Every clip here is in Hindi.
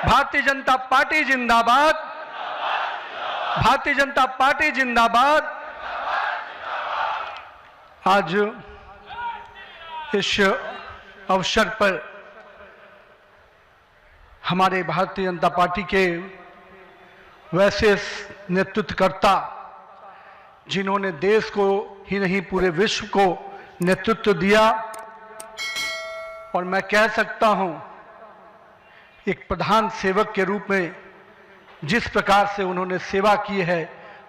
भारतीय जनता पार्टी जिंदाबाद। भारतीय जनता पार्टी जिंदाबाद। आज इस अवसर पर हमारे भारतीय जनता पार्टी के वैसे नेतृत्वकर्ता जिन्होंने देश को ही नहीं पूरे विश्व को नेतृत्व दिया, और मैं कह सकता हूं एक प्रधान सेवक के रूप में जिस प्रकार से उन्होंने सेवा की है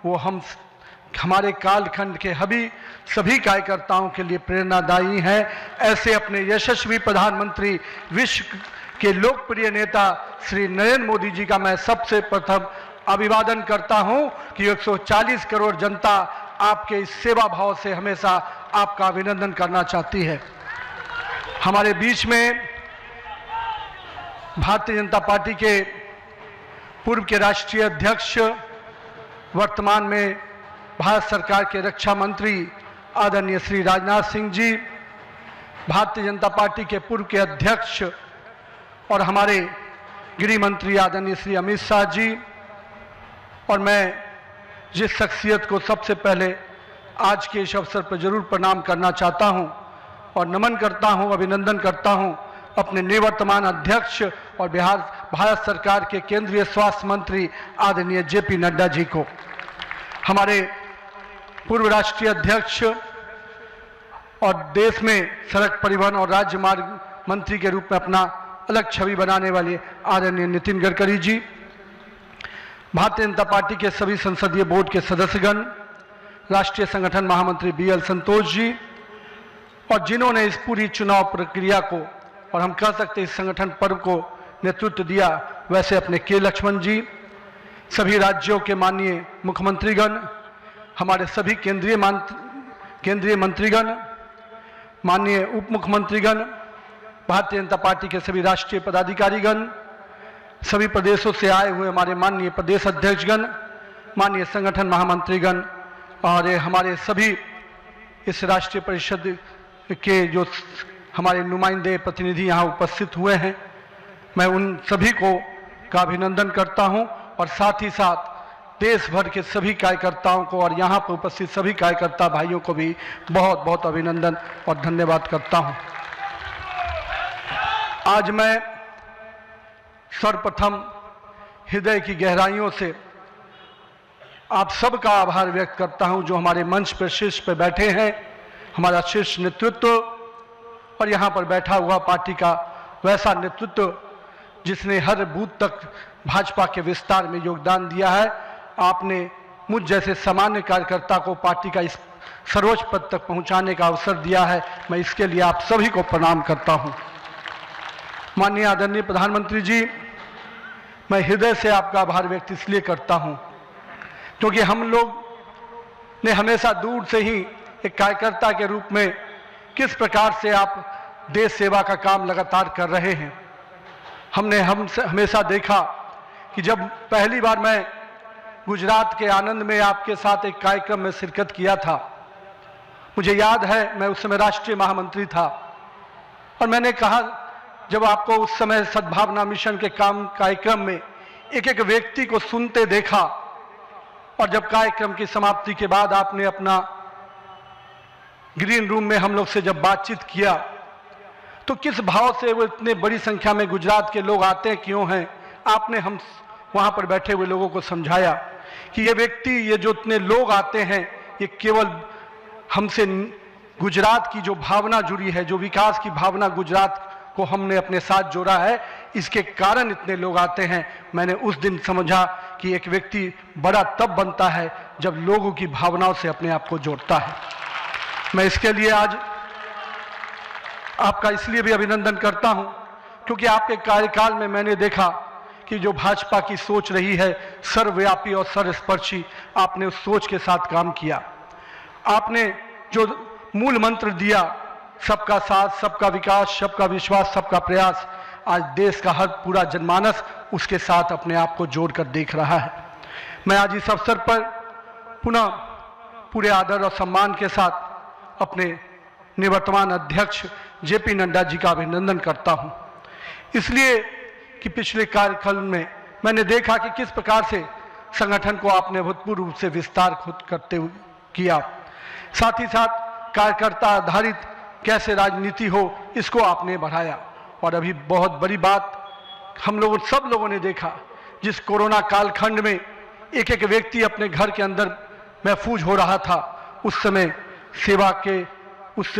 वो हमारे कालखंड के सभी कार्यकर्ताओं के लिए प्रेरणादायी है। ऐसे अपने यशस्वी प्रधानमंत्री, विश्व के लोकप्रिय नेता श्री नरेंद्र मोदी जी का मैं सबसे प्रथम अभिवादन करता हूं कि 140 करोड़ जनता आपके इस सेवा भाव से हमेशा आपका अभिनंदन करना चाहती है। हमारे बीच में भारतीय जनता पार्टी के पूर्व के राष्ट्रीय अध्यक्ष, वर्तमान में भारत सरकार के रक्षा मंत्री आदरणीय श्री राजनाथ सिंह जी, भारतीय जनता पार्टी के पूर्व के अध्यक्ष और हमारे गृह मंत्री आदरणीय श्री अमित शाह जी, और मैं जिस शख्सियत को सबसे पहले आज के इस अवसर पर जरूर प्रणाम करना चाहता हूं और नमन करता हूं, अभिनंदन करता हूं, अपने निवर्तमान अध्यक्ष और भारत सरकार के केंद्रीय स्वास्थ्य मंत्री आदरणीय जेपी नड्डा जी को, हमारे पूर्व राष्ट्रीय अध्यक्ष और देश में सड़क परिवहन और राज्य मार्ग मंत्री के रूप में अपना अलग छवि बनाने वाले आदरणीय नितिन गडकरी जी, भारतीय जनता पार्टी के सभी संसदीय बोर्ड के सदस्यगण, राष्ट्रीय संगठन महामंत्री बीएल संतोष जी, और जिन्होंने इस पूरी चुनाव प्रक्रिया को और हम कह सकते इस संगठन पर्व को नेतृत्व दिया, वैसे अपने के लक्ष्मण जी, सभी राज्यों के माननीय मुख्यमंत्रीगण, हमारे सभी केंद्रीय मंत्रीगण, माननीय उप मुख्यमंत्रीगण, भारतीय जनता पार्टी के सभी राष्ट्रीय पदाधिकारीगण, सभी प्रदेशों से आए हुए हमारे माननीय प्रदेश अध्यक्षगण, माननीय संगठन महामंत्रीगण और हमारे सभी इस राष्ट्रीय परिषद के जो हमारे नुमाइंदे प्रतिनिधि यहाँ उपस्थित हुए हैं, मैं उन सभी को का अभिनंदन करता हूँ और साथ ही साथ देश भर के सभी कार्यकर्ताओं को और यहाँ पर उपस्थित सभी कार्यकर्ता भाइयों को भी बहुत बहुत अभिनंदन और धन्यवाद करता हूँ। आज मैं सर्वप्रथम हृदय की गहराइयों से आप सबका आभार व्यक्त करता हूं जो हमारे मंच पर शीर्ष पर बैठे हैं, हमारा शीर्ष नेतृत्व और यहाँ पर बैठा हुआ पार्टी का वैसा नेतृत्व जिसने हर बूथ तक भाजपा के विस्तार में योगदान दिया है। आपने मुझ जैसे सामान्य कार्यकर्ता को पार्टी का इस सर्वोच्च पद तक पहुंचाने का अवसर दिया है, मैं इसके लिए आप सभी को प्रणाम करता हूं। माननीय आदरणीय प्रधानमंत्री जी, मैं हृदय से आपका आभार व्यक्त इसलिए करता हूं क्योंकि हम लोग ने हमेशा दूर से ही एक कार्यकर्ता के रूप में किस प्रकार से आप देश सेवा का काम लगातार कर रहे हैं। हमने हमेशा देखा कि जब पहली बार मैं गुजरात के आनंद में आपके साथ एक कार्यक्रम में शिरकत किया था, मुझे याद है मैं उस समय राष्ट्रीय महामंत्री था और मैंने कहा जब आपको उस समय सद्भावना मिशन के कार्यक्रम में एक एक व्यक्ति को सुनते देखा और जब कार्यक्रम की समाप्ति के बाद आपने अपना ग्रीन रूम में हम लोग से जब बातचीत किया तो किस भाव से वो इतने बड़ी संख्या में गुजरात के लोग आते हैं क्यों हैं, आपने हम वहां पर बैठे हुए लोगों को समझाया कि ये व्यक्ति, ये जो इतने लोग आते हैं, ये केवल हमसे गुजरात की जो भावना जुड़ी है, जो विकास की भावना गुजरात को हमने अपने साथ जोड़ा है, इसके कारण इतने लोग आते हैं। मैंने उस दिन समझा कि एक व्यक्ति बड़ा तब बनता है जब लोगों की भावनाओं से अपने आप को जोड़ता है। मैं इसके लिए आज आपका इसलिए भी अभिनंदन करता हूं क्योंकि आपके कार्यकाल में मैंने देखा कि जो भाजपा की सोच रही है सर्वव्यापी और सर्वस्पर्शी, आपने उस सोच के साथ काम किया। आपने जो मूल मंत्र दिया, सबका साथ, सबका विकास, सबका विश्वास, सबका प्रयास, आज देश का हर पूरा जनमानस उसके साथ अपने आप को जोड़कर देख रहा है। मैं आज इस अवसर पर पुनः पूरे आदर और सम्मान के साथ अपने निवर्तमान अध्यक्ष जेपी नड्डा जी का अभिनंदन करता हूं, इसलिए कि पिछले कार्यकाल में मैंने देखा कि किस प्रकार से संगठन को आपने अभूतपूर्व रूप से विस्तार खुद करते हुए किया। साथ ही साथ कार्यकर्ता आधारित कैसे राजनीति हो इसको आपने बढ़ाया। और अभी बहुत बड़ी बात हम लोगों सब लोगों ने देखा, जिस कोरोना कालखंड में एक एक व्यक्ति अपने घर के अंदर महफूज हो रहा था, उस समय सेवा के उस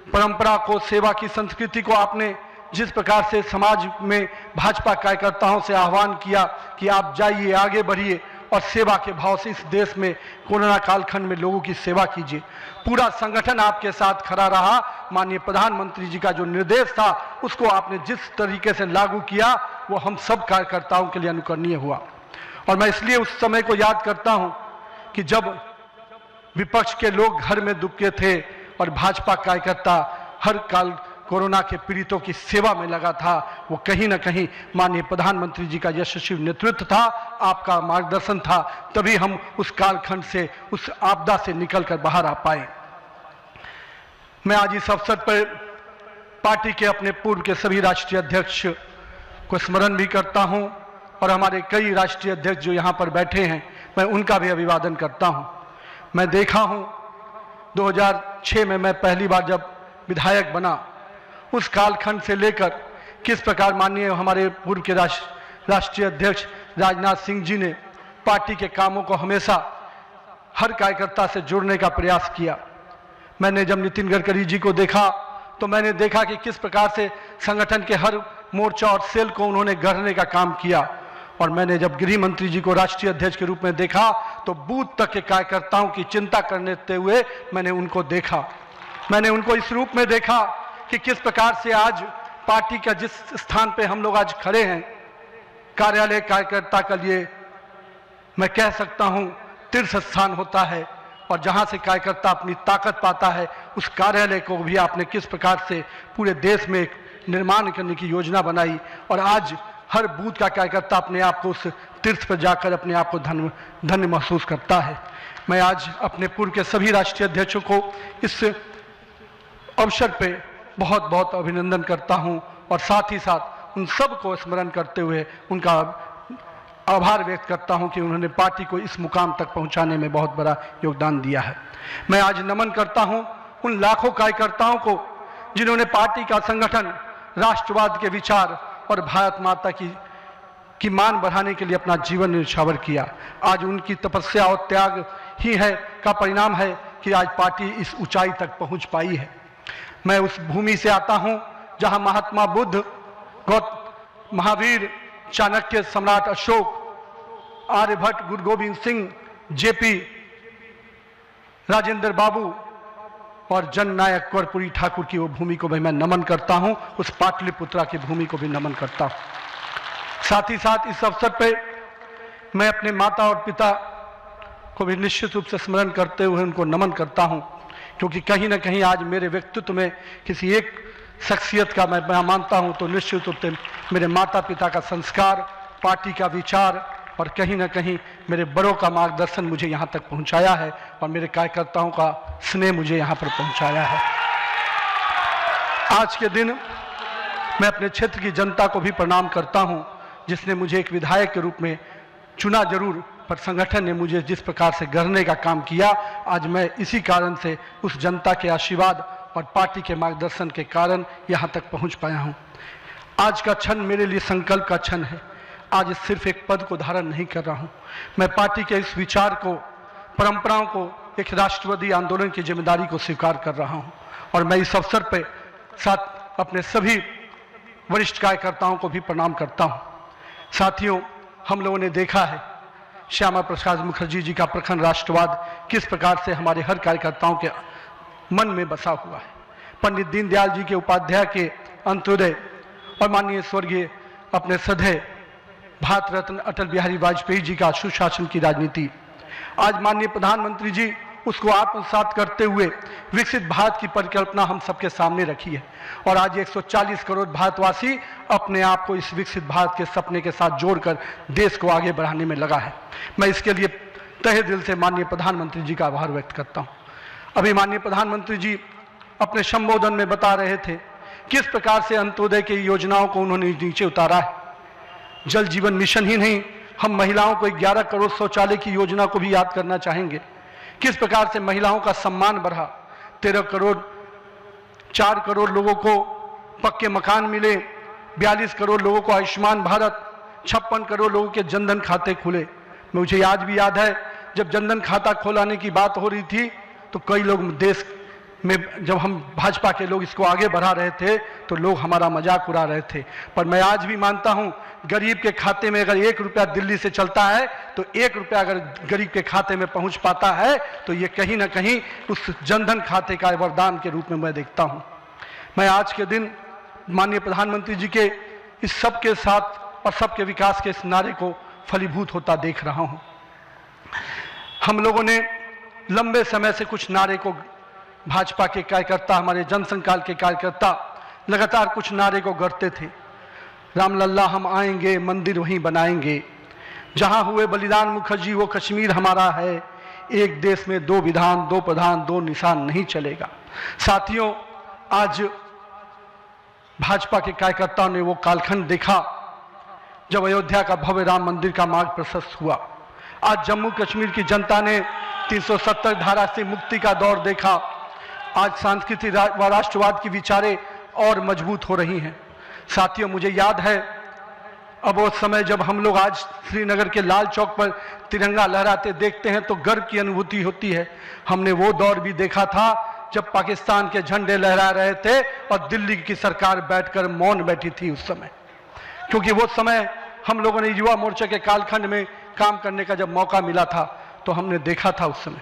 परंपरा को, सेवा की संस्कृति को आपने जिस प्रकार से समाज में भाजपा कार्यकर्ताओं से आह्वान किया कि आप जाइए, आगे बढ़िए और सेवा के भाव से इस देश में कोरोना कालखंड में लोगों की सेवा कीजिए। पूरा संगठन आपके साथ खड़ा रहा। माननीय प्रधानमंत्री जी का जो निर्देश था उसको आपने जिस तरीके से लागू किया वो हम सब कार्यकर्ताओं के लिए अनुकरणीय हुआ। और मैं इसलिए उस समय को याद करता हूं कि जब विपक्ष के लोग घर में दुबके थे और भाजपा कार्यकर्ता हर काल कोरोना के पीड़ितों की सेवा में लगा था, वो कहीं ना कहीं माननीय प्रधानमंत्री जी का यशस्वी नेतृत्व था, आपका मार्गदर्शन था, तभी हम उस कालखंड से, उस आपदा से निकलकर बाहर आ पाए। मैं आज इस अवसर पर पार्टी के अपने पूर्व के सभी राष्ट्रीय अध्यक्ष को स्मरण भी करता हूं और हमारे कई राष्ट्रीय अध्यक्ष जो यहाँ पर बैठे हैं मैं उनका भी अभिवादन करता हूं। मैं देखा हूं 2006 में मैं पहली बार जब विधायक बना, उस कालखंड से लेकर किस प्रकार माननीय हमारे पूर्व के राष्ट्रीय अध्यक्ष राजनाथ सिंह जी ने पार्टी के कामों को हमेशा हर कार्यकर्ता से जोड़ने का प्रयास किया। मैंने जब नितिन गडकरी जी को देखा तो मैंने देखा कि किस प्रकार से संगठन के हर मोर्चा और सेल को उन्होंने गढ़ने का काम किया। और मैंने जब गृह मंत्री जी को राष्ट्रीय अध्यक्ष के रूप में देखा तो बूथ तक के कार्यकर्ताओं की चिंता करते हुए मैंने उनको देखा। मैंने उनको इस रूप में देखा कि किस प्रकार से आज पार्टी का जिस स्थान पे हम लोग आज खड़े हैं, कार्यालय कार्यकर्ता के लिए मैं कह सकता हूं तीर्थ स्थान होता है, और जहां से कार्यकर्ता अपनी ताकत पाता है, उस कार्यालय को भी आपने किस प्रकार से पूरे देश में एक निर्माण करने की योजना बनाई। और आज हर बूथ का कार्यकर्ता अपने आप को उस तीर्थ पर जाकर अपने आप को धन्य महसूस करता है। मैं आज अपने पूर्व के सभी राष्ट्रीय अध्यक्षों को इस अवसर पे बहुत बहुत अभिनंदन करता हूं और साथ ही साथ उन सब को स्मरण करते हुए उनका आभार व्यक्त करता हूं कि उन्होंने पार्टी को इस मुकाम तक पहुंचाने में बहुत बड़ा योगदान दिया है। मैं आज नमन करता हूं उन लाखों कार्यकर्ताओं को जिन्होंने पार्टी का संगठन, राष्ट्रवाद के विचार और भारत माता की मान बढ़ाने के लिए अपना जीवन न्यौछावर किया। आज उनकी तपस्या और त्याग ही है का परिणाम है कि आज पार्टी इस ऊंचाई तक पहुंच पाई है। मैं उस भूमि से आता हूं जहां महात्मा बुद्ध, महावीर, चाणक्य, सम्राट अशोक, आर्यभट्ट, गुरु गोविंद सिंह, जेपी, राजेंद्र बाबू और जननायक कर्पूरी ठाकुर की वो भूमि को भी मैं नमन करता हूं। उस पाटलिपुत्रा की भूमि को भी नमन करता हूं। साथ ही साथ इस अवसर पर मैं अपने माता और पिता को भी निश्चित रूप से स्मरण करते हुए उनको नमन करता हूं, क्योंकि कहीं ना कहीं आज मेरे व्यक्तित्व में किसी एक शख्सियत का मैं मानता हूं तो निश्चित रूप से मेरे माता पिता का संस्कार, पार्टी का विचार और कहीं ना कहीं मेरे बड़ों का मार्गदर्शन मुझे यहाँ तक पहुँचाया है और मेरे कार्यकर्ताओं का स्नेह मुझे यहाँ पर पहुँचाया है। आज के दिन मैं अपने क्षेत्र की जनता को भी प्रणाम करता हूँ, जिसने मुझे एक विधायक के रूप में चुना जरूर, पर संगठन ने मुझे जिस प्रकार से गढ़ने का काम किया, आज मैं इसी कारण से उस जनता के आशीर्वाद और पार्टी के मार्गदर्शन के कारण यहाँ तक पहुँच पाया हूँ। आज का क्षण मेरे लिए संकल्प का क्षण है। आज सिर्फ एक पद को धारण नहीं कर रहा हूँ, मैं पार्टी के इस विचार को, परंपराओं को, एक राष्ट्रवादी आंदोलन की जिम्मेदारी को स्वीकार कर रहा हूँ। और मैं इस अवसर पर साथ अपने सभी वरिष्ठ कार्यकर्ताओं को भी प्रणाम करता हूँ। साथियों, हम लोगों ने देखा है श्यामा प्रसाद मुखर्जी जी का प्रखर राष्ट्रवाद किस प्रकार से हमारे हर कार्यकर्ताओं के मन में बसा हुआ है। पंडित दीनदयाल जी के उपाध्याय के अंत्योदय और माननीय स्वर्गीय अपने सदैव भारत रत्न अटल बिहारी वाजपेयी जी का सुशासन की राजनीति, आज माननीय प्रधानमंत्री जी उसको आत्मसात करते हुए विकसित भारत की परिकल्पना हम सबके सामने रखी है। और आज 140 करोड़ भारतवासी अपने आप को इस विकसित भारत के सपने के साथ जोड़कर देश को आगे बढ़ाने में लगा है। मैं इसके लिए तहे दिल से माननीय प्रधानमंत्री जी का आभार व्यक्त करता हूँ। अभी माननीय प्रधानमंत्री जी अपने संबोधन में बता रहे थे किस प्रकार से अंत्योदय की योजनाओं को उन्होंने नीचे उतारा है। जल जीवन मिशन ही नहीं, हम महिलाओं को 11 करोड़ शौचालय की योजना को भी याद करना चाहेंगे। किस प्रकार से महिलाओं का सम्मान बढ़ा, 13 करोड़ 4 करोड़ लोगों को पक्के मकान मिले, 42 करोड़ लोगों को आयुष्मान भारत, 56 करोड़ लोगों के जनधन खाते खुले। मुझे आज भी याद है जब जनधन खाता खोलाने की बात हो रही थी तो कई लोग देश में, जब हम भाजपा के लोग इसको आगे बढ़ा रहे थे तो लोग हमारा मजाक उड़ा रहे थे। पर मैं आज भी मानता हूं, गरीब के खाते में अगर 1 रुपया दिल्ली से चलता है तो 1 रुपया अगर गरीब के खाते में पहुंच पाता है तो ये कहीं ना कहीं उस जनधन खाते का वरदान के रूप में मैं देखता हूं। मैं आज के दिन माननीय प्रधानमंत्री जी के इस सब के साथ और सबके विकास के इस नारे को फलीभूत होता देख रहा हूं। हम लोगों ने लंबे समय से कुछ नारे को, भाजपा के कार्यकर्ता, हमारे जनसंकाल के कार्यकर्ता लगातार कुछ नारे को गढ़ते थे। रामलल्ला हम आएंगे, मंदिर वहीं बनाएंगे, जहां हुए बलिदान मुखर्जी वो कश्मीर हमारा है, एक देश में 2 विधान 2 प्रधान 2 निशान नहीं चलेगा। साथियों, आज भाजपा के कार्यकर्ताओं ने वो कालखंड देखा जब अयोध्या का भव्य राम मंदिर का मार्ग प्रशस्त हुआ। आज जम्मू कश्मीर की जनता ने 370 धारा से मुक्ति का दौर देखा। आज सांस्कृतिक व राष्ट्रवाद की विचारें और मजबूत हो रही हैं। साथियों, मुझे याद है अब वो समय जब हम लोग आज श्रीनगर के लाल चौक पर तिरंगा लहराते देखते हैं तो गर्व की अनुभूति होती है। हमने वो दौर भी देखा था जब पाकिस्तान के झंडे लहरा रहे थे और दिल्ली की सरकार बैठकर मौन बैठी थी उस समय, क्योंकि वो समय हम लोगों ने युवा मोर्चा के कालखंड में काम करने का जब मौका मिला था तो हमने देखा था उस समय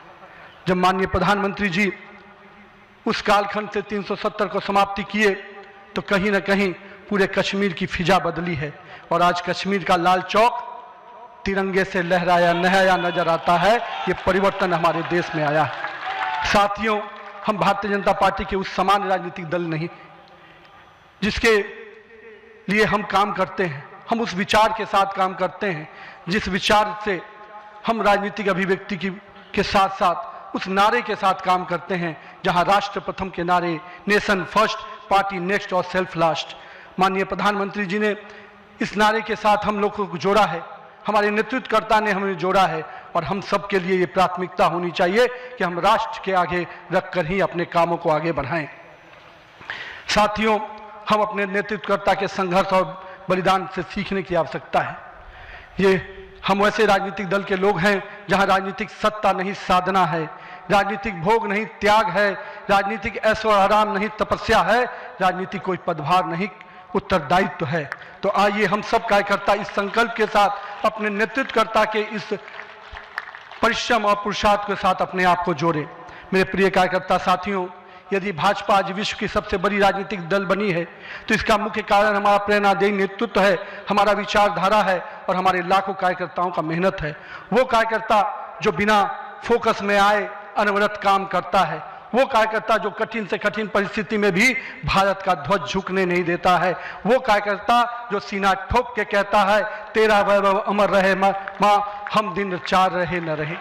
जब माननीय प्रधानमंत्री जी उस कालखंड से 370 को समाप्ति किए तो कहीं ना कहीं पूरे कश्मीर की फिजा बदली है और आज कश्मीर का लाल चौक तिरंगे से लहराया नहाया नजर आता है। ये परिवर्तन हमारे देश में आया है। साथियों, हम भारतीय जनता पार्टी के उस सामान्य राजनीतिक दल नहीं जिसके लिए हम काम करते हैं, हम उस विचार के साथ काम करते हैं जिस विचार से हम राजनीतिक अभिव्यक्ति के साथ साथ उस नारे के साथ काम करते हैं जहां राष्ट्र प्रथम के नारे, नेशन फर्स्ट, पार्टी नेक्स्ट और सेल्फ लास्ट, माननीय प्रधानमंत्री जी ने इस नारे के साथ हम लोगों को जोड़ा है, हमारे नेतृत्वकर्ता ने हमें जोड़ा है और हम सब के लिए ये प्राथमिकता होनी चाहिए कि हम राष्ट्र के आगे रखकर ही अपने कामों को आगे बढ़ाएं। साथियों, हम अपने नेतृत्वकर्ता के संघर्ष और बलिदान से सीखने की आवश्यकता है। ये हम वैसे राजनीतिक दल के लोग हैं जहां राजनीतिक सत्ता नहीं साधना है, राजनीतिक भोग नहीं त्याग है, राजनीतिक ऐशो आराम नहीं तपस्या है, राजनीतिक कोई पदभार नहीं उत्तरदायित्व है। तो आइए हम सब कार्यकर्ता इस संकल्प के साथ अपने नेतृत्वकर्ता के इस परिश्रम और पुरुषार्थ के साथ अपने आप को जोड़े। मेरे प्रिय कार्यकर्ता साथियों, यदि भाजपा आज विश्व की सबसे बड़ी राजनीतिक दल बनी है तो इसका मुख्य कारण हमारा प्रेरणादायी नेतृत्व है, हमारा विचारधारा है और हमारे लाखों कार्यकर्ताओं का मेहनत है। वो कार्यकर्ता जो बिना फोकस में आए अनवरत काम करता है, वो कार्यकर्ता जो कठिन से कठिन परिस्थिति में भी भारत का ध्वज झुकने नहीं देता है, वो कार्यकर्ता जो सीना ठोक के कहता है तेरा वैभव अमर रहे मां, हम दिन 4 रहे न रहे।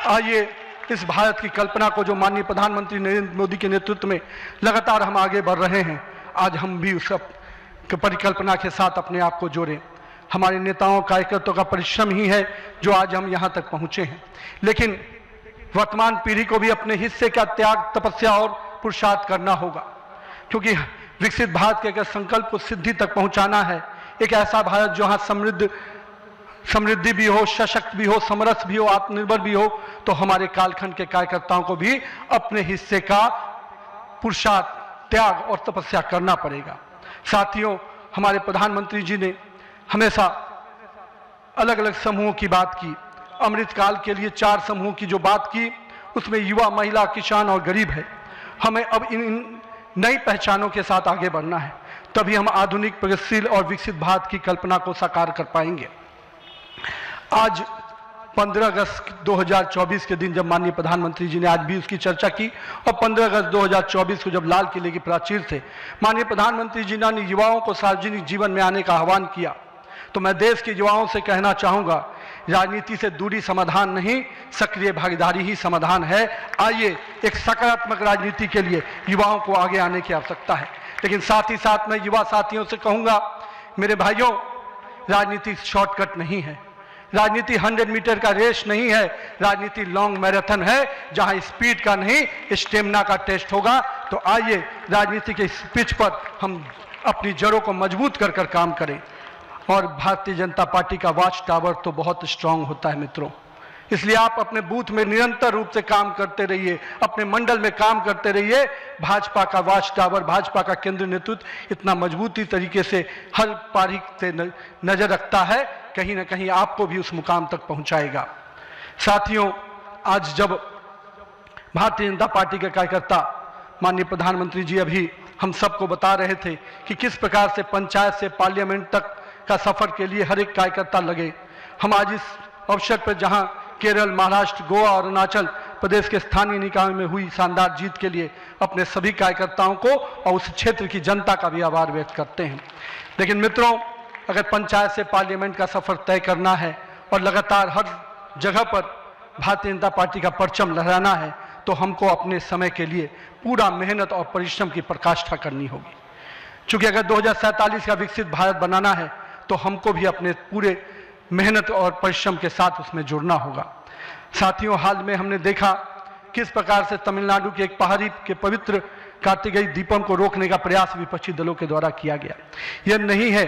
आइए इस भारत की कल्पना को जो माननीय प्रधानमंत्री नरेंद्र मोदी के नेतृत्व में लगातार हम आगे बढ़ रहे हैं, आज हम भी उस परिकल्पना के साथ अपने आप को जोड़ें। हमारे नेताओं कार्यकर्ताओं का परिश्रम ही है जो आज हम यहाँ तक पहुँचे हैं, लेकिन वर्तमान पीढ़ी को भी अपने हिस्से का त्याग, तपस्या और पुरुषार्थ करना होगा, क्योंकि विकसित भारत के संकल्प को सिद्धि तक पहुँचाना है। एक ऐसा भारत जहाँ समृद्धि भी हो, सशक्त भी हो, समरस भी हो, आत्मनिर्भर भी हो, तो हमारे कालखंड के कार्यकर्ताओं को भी अपने हिस्से का पुरुषार्थ, त्याग और तपस्या करना पड़ेगा। साथियों, हमारे प्रधानमंत्री जी ने हमेशा अलग अलग समूहों की बात की। अमृतकाल के लिए 4 समूहों की जो बात की उसमें युवा, महिला, किसान और गरीब है। हमें अब इन नई पहचानों के साथ आगे बढ़ना है, तभी हम आधुनिक, प्रगतिशील और विकसित भारत की कल्पना को साकार कर पाएंगे। आज 15 अगस्त 2024 के दिन जब माननीय प्रधानमंत्री जी ने आज भी उसकी चर्चा की और 15 अगस्त 2024 को जब लाल किले की प्राचीर से माननीय प्रधानमंत्री जी ने युवाओं को सार्वजनिक जीवन में आने का आह्वान किया, तो मैं देश के युवाओं से कहना चाहूँगा, राजनीति से दूरी समाधान नहीं, सक्रिय भागीदारी ही समाधान है। आइए एक सकारात्मक राजनीति के लिए युवाओं को आगे आने की आवश्यकता है। लेकिन साथ ही साथ मैं युवा साथियों से कहूँगा, मेरे भाइयों, राजनीति शॉर्टकट नहीं है, राजनीति 100 मीटर का रेस नहीं है, राजनीति लॉन्ग मैराथन है जहां स्पीड का नहीं स्टेमिना का टेस्ट होगा। तो आइए राजनीति के इस पिच पर हम अपनी जड़ों को मजबूत कर कर काम करें। और भारतीय जनता पार्टी का वॉच टावर तो बहुत स्ट्रांग होता है मित्रों, इसलिए आप अपने बूथ में निरंतर रूप से काम करते रहिए, अपने मंडल में काम करते रहिए। भाजपा का वॉच टावर, भाजपा का केंद्रीय नेतृत्व इतना मजबूती तरीके से हर पारी से नजर रखता है, कहीं ना कहीं आपको भी उस मुकाम तक पहुंचाएगा। साथियों, आज जब भारतीय जनता पार्टी के कार्यकर्ता, माननीय प्रधानमंत्री जी अभी हम सबको बता रहे थे कि किस प्रकार से पंचायत से पार्लियामेंट तक का सफर के लिए हर एक कार्यकर्ता लगे, हम आज इस अवसर पर जहां केरल, महाराष्ट्र, गोवा और अरुणाचल प्रदेश के स्थानीय निकाय में हुई शानदार जीत के लिए अपने सभी कार्यकर्ताओं को और उस क्षेत्र की जनता का भी आभार व्यक्त करते हैं। लेकिन मित्रों, अगर पंचायत से पार्लियामेंट का सफर तय करना है और लगातार हर जगह पर भारतीय जनता पार्टी का परचम लहराना है तो हमको अपने समय के लिए पूरा मेहनत और परिश्रम की पराकाष्ठा करनी होगी। चूंकि अगर 2047 का विकसित भारत बनाना है तो हमको भी अपने पूरे मेहनत और परिश्रम के साथ उसमें जुड़ना होगा। साथियों, हाल में हमने देखा किस प्रकार से तमिलनाडु के एक पहाड़ी के पवित्र कार्तिकेय दीपम को रोकने का प्रयास विपक्षी दलों के द्वारा किया गया। यह नहीं है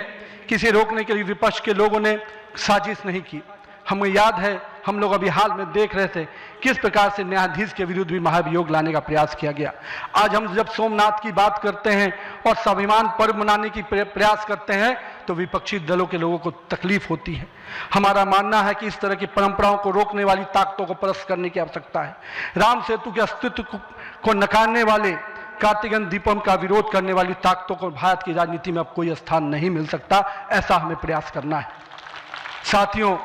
किसी रोकने के लिए विपक्ष के लोगों ने साजिश नहीं की। हमें याद है, हम लोग अभी हाल में देख रहे थे किस प्रकार से न्यायाधीश के विरुद्ध भी महाभियोग लाने का प्रयास किया गया। आज हम जब सोमनाथ की बात करते हैं और स्वाभिमान पर्व मनाने की प्रयास करते हैं तो विपक्षी दलों के लोगों को तकलीफ होती है। हमारा मानना है कि इस तरह की परंपराओं को रोकने वाली ताकतों को परास्त करने की आवश्यकता है। राम सेतु के अस्तित्व को नकारने वाले, कार्तिकेय दीपम का विरोध करने वाली ताकतों को भारत की राजनीति में अब कोई स्थान नहीं मिल सकता, ऐसा हमें प्रयास करना है। साथियों,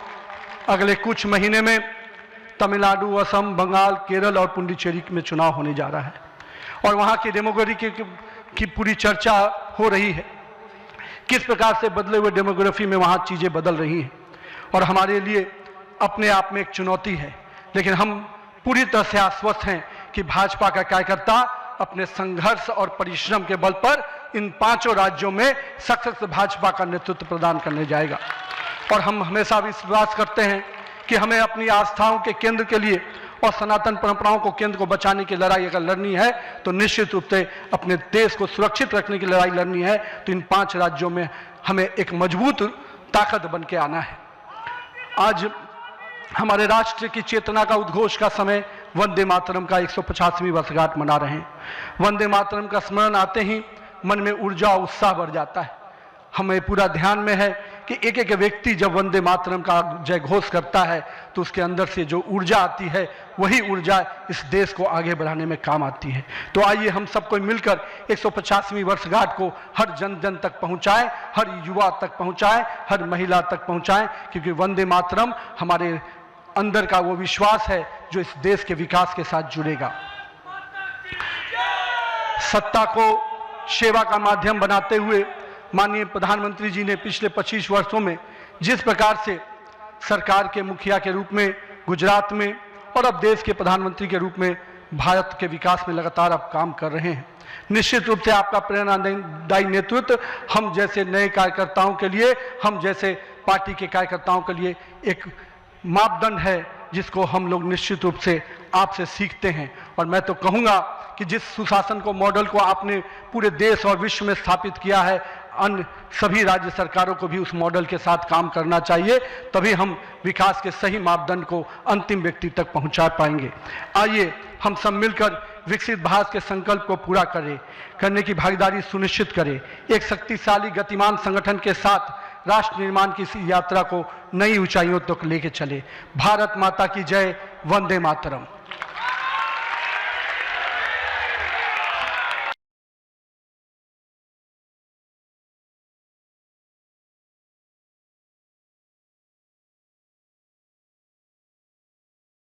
अगले कुछ महीने में तमिलनाडु, असम, बंगाल, केरल और पुडुचेरी में चुनाव होने जा रहा है और वहाँ की डेमोग्राफी की पूरी चर्चा हो रही है। किस प्रकार से बदले हुए डेमोग्राफी में वहाँ चीज़ें बदल रही हैं और हमारे लिए अपने आप में एक चुनौती है। लेकिन हम पूरी तरह से आश्वस्त हैं कि भाजपा का कार्यकर्ता अपने संघर्ष और परिश्रम के बल पर इन 5 राज्यों में सशक्त भाजपा का नेतृत्व प्रदान करने जाएगा। और हम हमेशा विश्वास करते हैं कि हमें अपनी आस्थाओं के केंद्र के लिए और सनातन परंपराओं को केंद्र को बचाने की लड़ाई अगर लड़नी है तो निश्चित रूप से अपने देश को सुरक्षित रखने की लड़ाई लड़नी है तो इन 5 राज्यों में हमें एक मजबूत ताकत बन के आना है। आज हमारे राष्ट्र की चेतना का उद्घोष का समय वंदे मातरम का 150वीं वर्षगांठ मना रहे हैं। वंदे मातरम का स्मरण आते ही मन में ऊर्जा और उत्साह बढ़ जाता है। हमें पूरा ध्यान में है कि एक एक व्यक्ति जब वंदे मातरम का जय घोष करता है तो उसके अंदर से जो ऊर्जा आती है वही ऊर्जा इस देश को आगे बढ़ाने में काम आती है। तो आइए हम सबको मिलकर 150वीं वर्षगांठ को हर जन जन तक पहुंचाएं, हर युवा तक पहुंचाएं, हर महिला तक पहुंचाएं, क्योंकि वंदे मातरम हमारे अंदर का वो विश्वास है जो इस देश के विकास के साथ जुड़ेगा। सत्ता को सेवा का माध्यम बनाते हुए माननीय प्रधानमंत्री जी ने पिछले 25 वर्षों में जिस प्रकार से सरकार के मुखिया के रूप में गुजरात में और अब देश के प्रधानमंत्री के रूप में भारत के विकास में लगातार अब काम कर रहे हैं, निश्चित रूप से आपका प्रेरणादायी नेतृत्व हम जैसे नए कार्यकर्ताओं के लिए, हम जैसे पार्टी के कार्यकर्ताओं के लिए एक मापदंड है जिसको हम लोग निश्चित रूप से आपसे सीखते हैं। और मैं तो कहूँगा कि जिस सुशासन को, मॉडल को आपने पूरे देश और विश्व में स्थापित किया है, अन्य सभी राज्य सरकारों को भी उस मॉडल के साथ काम करना चाहिए, तभी हम विकास के सही मापदंड को अंतिम व्यक्ति तक पहुंचा पाएंगे। आइए हम सब मिलकर विकसित भारत के संकल्प को पूरा करने की भागीदारी सुनिश्चित करें। एक शक्तिशाली गतिमान संगठन के साथ राष्ट्र निर्माण की इस यात्रा को नई ऊंचाइयों तक लेके चले। भारत माता की जय। वंदे मातरम।